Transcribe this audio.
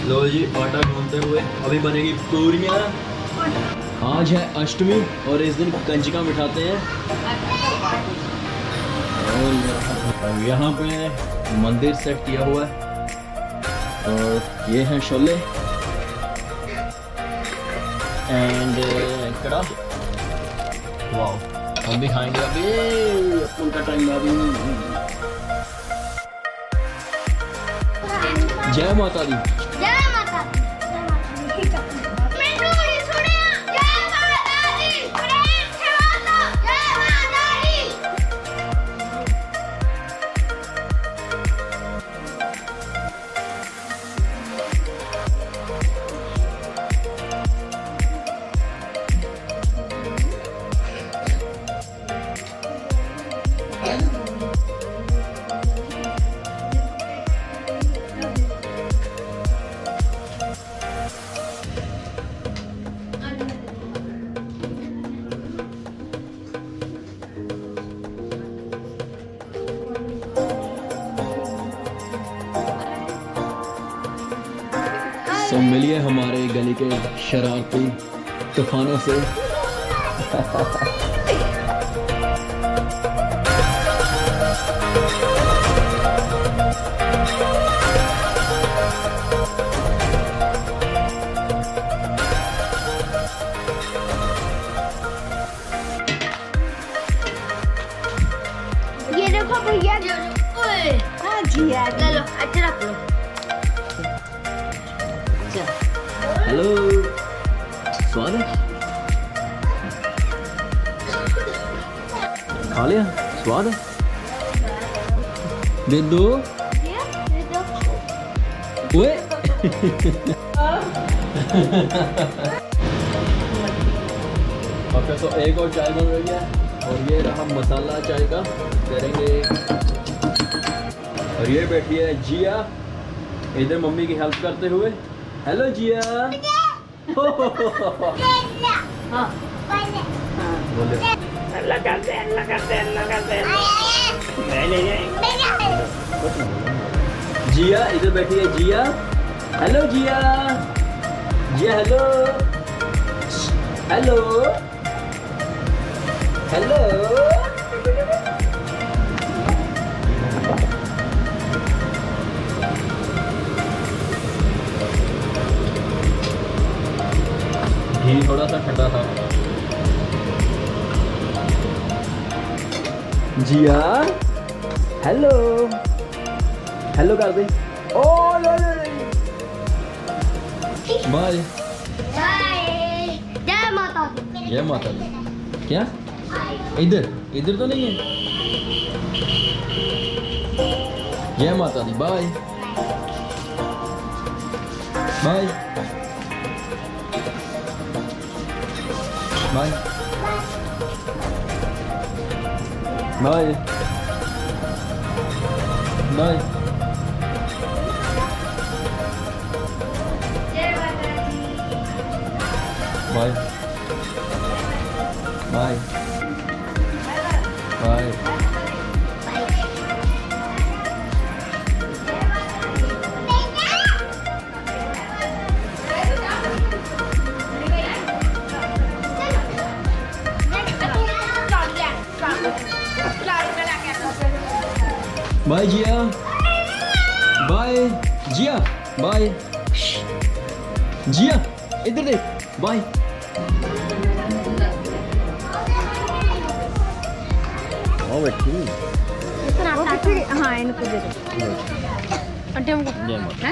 लो जी आटा घूमते हुए अभी बनेगी पूरियाँ। आज है अष्टमी और इस दिन कंजका बिठाते हैं। और यहाँ पे मंदिर सेट किया हुआ है और ये हैं छोले एंड कड़ा। वाओ हम भी खाएंगे अभी, उनका टाइम अभी। जय माता दी। जय माता दी। तो मिलिए हमारे गली के शरारती तूफानों से। ये देखो भैया, हाँ जी यार, ले लो, अच्छा रख लो। हेलो स्वाद है, खा लिया, स्वाद है, दे दो। ओए ओके तो एक और चाय बन रही है और ये रहा मसाला चाय का करेंगे। और ये बैठी है जिया इधर मम्मी की हेल्प करते हुए। हेलो जिया। हाँ बोले अल्लाह करते अल्लाह करते अल्लाह करते ले जिया इधर बैठी है जिया। हेलो जिया, जिया हेलो हेलो हेलो। घी थोड़ा सा ठंडा था। जिया हेलो हेलो कर दे। ओ लो लो बाय। जय माता दी। जय माता दी। क्या इधर इधर तो नहीं है। जय माता दी। Bye bye bye bye bye. Bye bye bye. Bye Jiya. Bye Jiya. Bye Jiya इधर देख। बाय। हाँ इनको दे दो। जय माता।